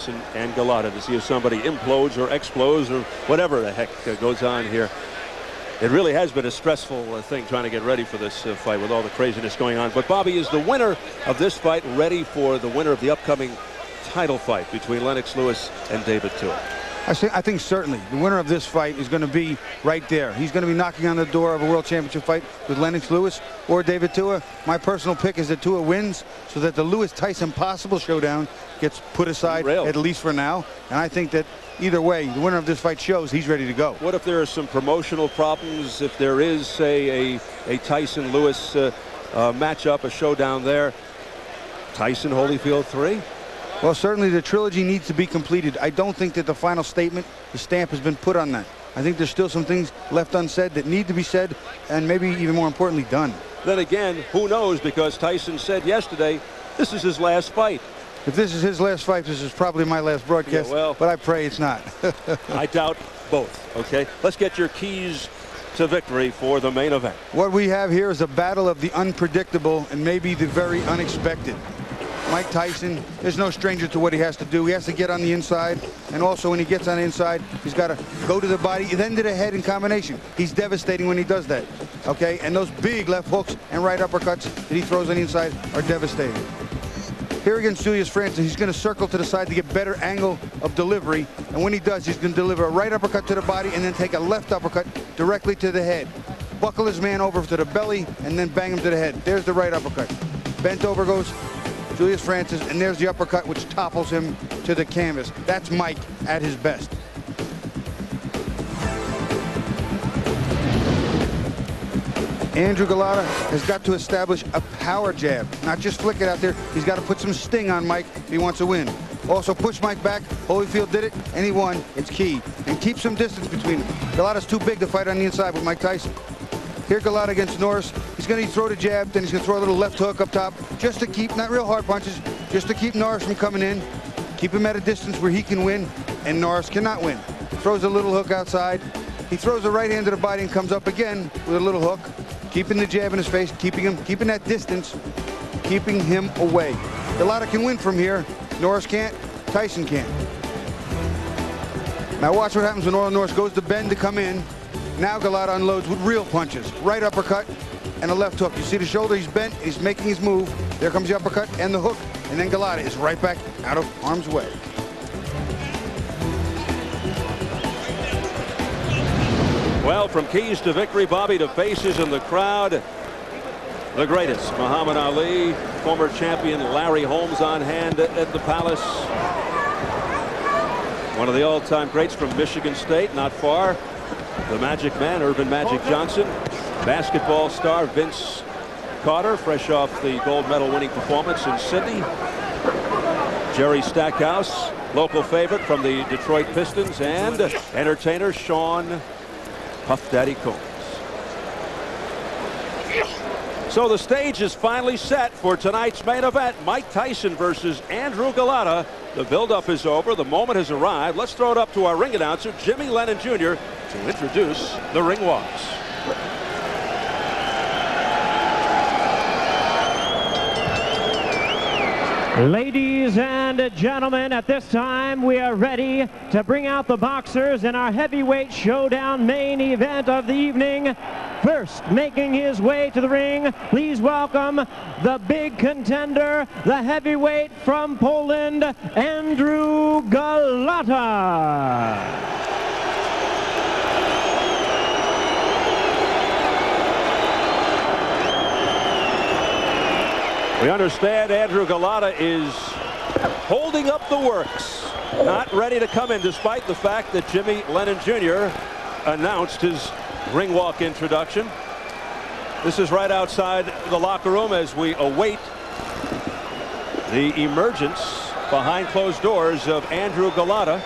and Golata to see if somebody implodes or explodes or whatever the heck goes on here. It really has been a stressful thing trying to get ready for this fight with all the craziness going on. But Bobby, is the winner of this fight ready for the winner of the upcoming title fight between Lennox Lewis and David Tua? I think certainly the winner of this fight is going to be right there. He's going to be knocking on the door of a world championship fight with Lennox Lewis or David Tua. My personal pick is that Tua wins so that the Lewis-Tyson possible showdown gets put aside, at least for now. And I think that either way, the winner of this fight shows he's ready to go. What if there are some promotional problems? If there is, say, a Tyson-Lewis matchup, a showdown there, Tyson-Holyfield 3? Well, certainly the trilogy needs to be completed. I don't think that the final statement, the stamp, has been put on that. I think there's still some things left unsaid that need to be said, and maybe even more importantly, done. Then again, who knows, because Tyson said yesterday this is his last fight. If this is his last fight, this is probably my last broadcast, but I pray it's not. I doubt both. Okay, let's get your keys to victory for the main event. What we have here is a battle of the unpredictable and maybe the very unexpected. Mike Tyson is no stranger to what he has to do. He has to get on the inside, and also when he gets on the inside, he's got to go to the body, then to the head in combination. He's devastating when he does that, okay? And those big left hooks and right uppercuts that he throws on the inside are devastating. Here against Julius Francis, he's going to circle to the side to get better angle of delivery, and when he does, he's going to deliver a right uppercut to the body and then take a left uppercut directly to the head. Buckle his man over to the belly and then bang him to the head. There's the right uppercut. Bent over goes Julius Francis, and there's the uppercut which topples him to the canvas. That's Mike at his best. Andrew Golata has got to establish a power jab, not just flick it out there. He's got to put some sting on Mike if he wants to win. Also push Mike back. Holyfield did it, and he won. It's key. And keep some distance between them. Golata's too big to fight on the inside with Mike Tyson. Here Golata against Norris. He's going to throw the jab, then he's going to throw a little left hook up top, just to keep, not real hard punches, just to keep Norris from coming in. Keep him at a distance where he can win, and Norris cannot win. Throws a little hook outside. He throws the right hand to the body and comes up again with a little hook, keeping the jab in his face, keeping that distance, keeping him away. Golata can win from here. Norris can't. Tyson can't. Now watch what happens when Norris goes to bend to come in. Now Golata unloads with real punches. Right uppercut and a left hook. You see the shoulder, he's bent, he's making his move. There comes the uppercut and the hook. And then Golata is right back out of harm's way. Well, from keys to victory, Bobby, to faces in the crowd, the greatest, Muhammad Ali, former champion Larry Holmes on hand at the Palace. One of the all-time greats from Michigan State, not far. The Magic Man, Urban Magic Johnson. Basketball star Vince Carter, fresh off the gold medal winning performance in Sydney. Jerry Stackhouse, local favorite from the Detroit Pistons, and entertainer Sean Puff Daddy Combs. So the stage is finally set for tonight's main event. Mike Tyson versus Andrew Golata. The build-up is over. The moment has arrived. Let's throw it up to our ring announcer, Jimmy Lennon Jr., to introduce the ring walks. Ladies and gentlemen, at this time we are ready to bring out the boxers in our heavyweight showdown main event of the evening. First, making his way to the ring, please welcome the big contender, the heavyweight from Poland, Andrew Golata. We understand Andrew Golata is holding up the works, not ready to come in, despite the fact that Jimmy Lennon Jr. announced his ring walk introduction. This is right outside the locker room as we await the emergence behind closed doors of Andrew Golata.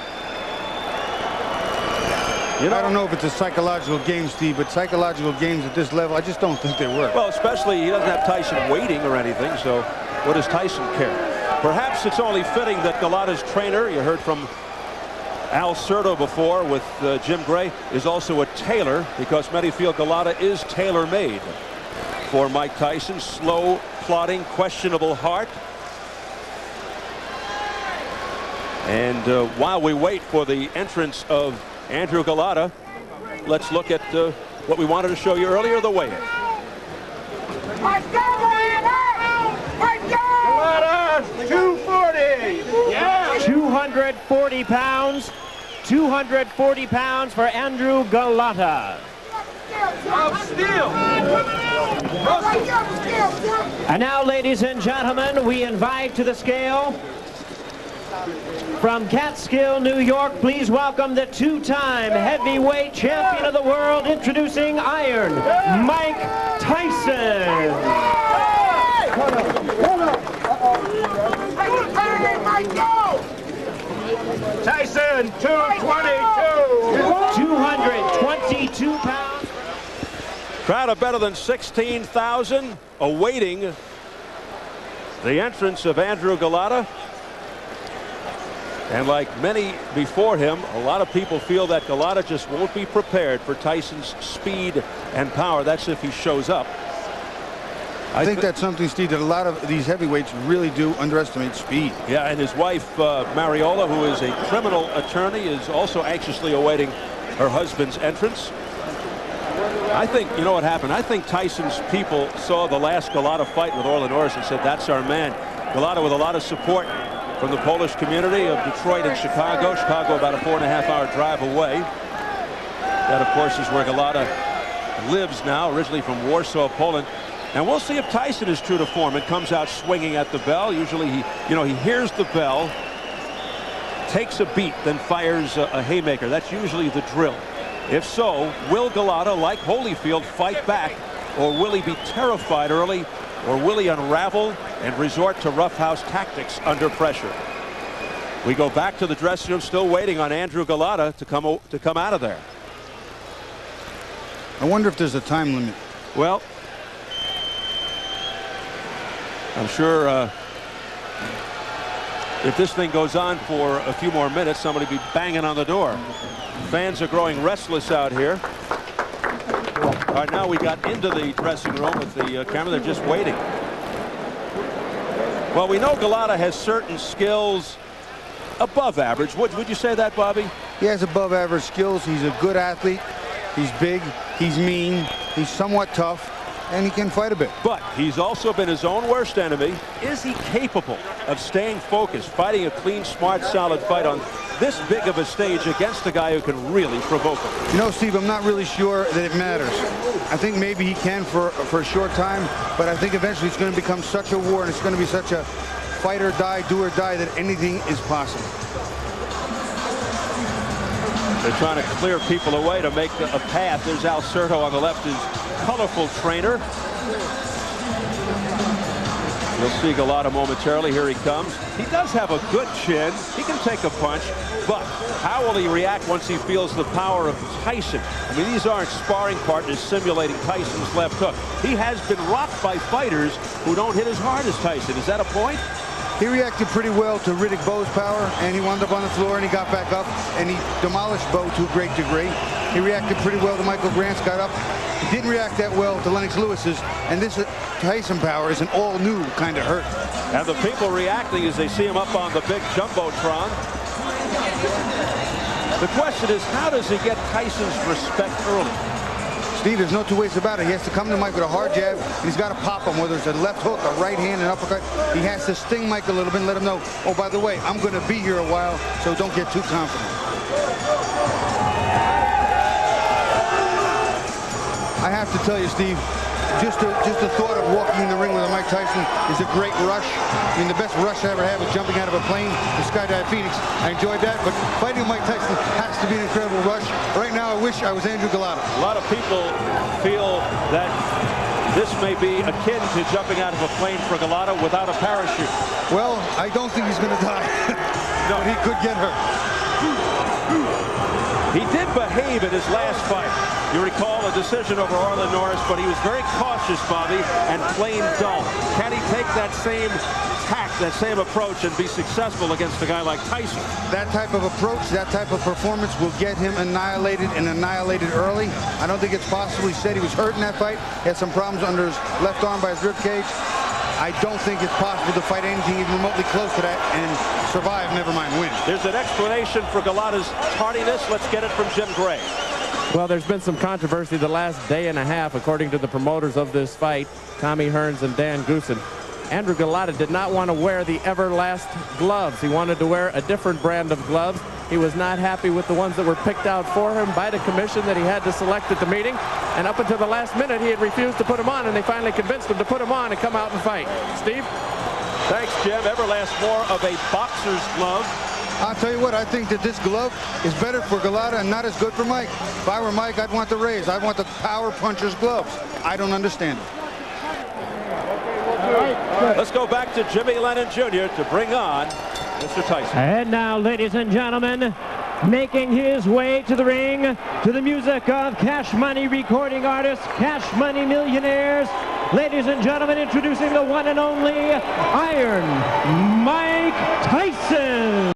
You know, I don't know if it's a psychological game, Steve, but psychological games at this level, I just don't think they work. Well, especially he doesn't have Tyson waiting or anything, so what does Tyson care? Perhaps it's only fitting that Golata's trainer, you heard from Al Certo before with Jim Gray, is also a tailor, because many feel Golata is tailor-made for Mike Tyson. Slow, plodding, questionable heart. And while we wait for the entrance of Andrew Golata, let's look at what we wanted to show you earlier, the weigh-in. Golata, 240. Yeah. 240 pounds. 240 pounds for Andrew Golata. And now, ladies and gentlemen, we invite to the scale from Catskill, New York, please welcome the two-time heavyweight champion of the world, introducing Iron Mike Tyson. Tyson, 222. 222 pounds. Crowd of better than 16,000 awaiting the entrance of Andrew Golata. And like many before him, a lot of people feel that Golata just won't be prepared for Tyson's speed and power. That's if he shows up. I think that's something, Steve, that a lot of these heavyweights really do underestimate speed. Yeah, and his wife, Mariola, who is a criminal attorney, is also anxiously awaiting her husband's entrance. I think, you know what happened? I think Tyson's people saw the last Golata fight with Orlin Norris and said, that's our man. Golata with a lot of support from the Polish community of Detroit and Chicago. Chicago about a 4.5-hour drive away. That, of course, is where Golata lives now, originally from Warsaw, Poland. And we'll see if Tyson is true to form and comes out swinging at the bell. Usually he hears the bell, takes a beat, then fires a haymaker. That's usually the drill. If so, will Golata, like Holyfield, fight back, or will he be terrified early, or will he unravel and resort to roughhouse tactics under pressure? We go back to the dressing room, still waiting on Andrew Golata to come out of there. I wonder if there's a time limit. Well, I'm sure if this thing goes on for a few more minutes, somebody will be banging on the door. Fans are growing restless out here. All right, now we got into the dressing room with the camera. They're just waiting. Well, we know Golata has certain skills above average. Would you say that, Bobby? He has above average skills. He's a good athlete. He's big. He's mean. He's somewhat tough. And he can fight a bit. But he's also been his own worst enemy. Is he capable of staying focused, fighting a clean, smart, solid fight on this big of a stage against a guy who can really provoke him? You know, Steve, I'm not really sure that it matters. I think maybe he can for a short time, but I think eventually it's going to become such a war, and it's going to be such a fight or die, do or die, that anything is possible. They're trying to clear people away to make a path. There's Alcerto on the left, his colorful trainer. You'll see Golata momentarily. Here he comes. He does have a good chin. He can take a punch, but how will he react once he feels the power of Tyson? I mean, these aren't sparring partners simulating Tyson's left hook. He has been rocked by fighters who don't hit as hard as Tyson. Is that a point? He reacted pretty well to Riddick Bowe's power, and he wound up on the floor, and he got back up, and he demolished Bowe to a great degree. He reacted pretty well to Michael Grant's, got up. He didn't react that well to Lennox Lewis's, and this Tyson power is an all-new kind of hurt. And the people reacting as they see him up on the big jumbotron. The question is, how does he get Tyson's respect early? Steve, there's no two ways about it. He has to come to Mike with a hard jab, and he's got to pop him, whether it's a left hook, a right hand, an uppercut. He has to sting Mike a little bit and let him know, oh, by the way, I'm going to be here a while, so don't get too confident. I have to tell you, Steve, just the thought of walking in the ring with a Mike Tyson is a great rush. I mean, the best rush I ever had was jumping out of a plane to Skydive Phoenix. I enjoyed that, but fighting with Mike Tyson has to be an incredible rush. Right now, I wish I was Andrew Golata. A lot of people feel that this may be akin to jumping out of a plane for Golata without a parachute. Well, I don't think he's going to die. No, he could get hurt. He did behave in his last fight. You recall a decision over Orlin Norris, but he was very cautious, Bobby, and plain dull. Can he take that same tact, that same approach, and be successful against a guy like Tyson? That type of approach, that type of performance will get him annihilated and annihilated early. I don't think it's possible. He said he was hurt in that fight. He had some problems under his left arm by his rib cage. I don't think it's possible to fight anything even remotely close to that and survive, never mind win. There's an explanation for Golata's tardiness. Let's get it from Jim Gray. Well, there's been some controversy the last day and a half, according to the promoters of this fight, Tommy Hearns and Dan Goosen. Andrew Golata did not want to wear the Everlast gloves. He wanted to wear a different brand of gloves. He was not happy with the ones that were picked out for him by the commission that he had to select at the meeting. And up until the last minute, he had refused to put them on, and they finally convinced him to put them on and come out and fight. Steve? Thanks, Jim. Everlast more of a boxer's glove. I'll tell you what, I think that this glove is better for Golata and not as good for Mike. If I were Mike, I'd want the Rays. I'd want the power puncher's gloves. I don't understand it. Let's go back to Jimmy Lennon Jr. to bring on Mr. Tyson. And now, ladies and gentlemen, making his way to the ring to the music of Cash Money recording artists, Cash Money Millionaires. Ladies and gentlemen, introducing the one and only Iron Mike Tyson.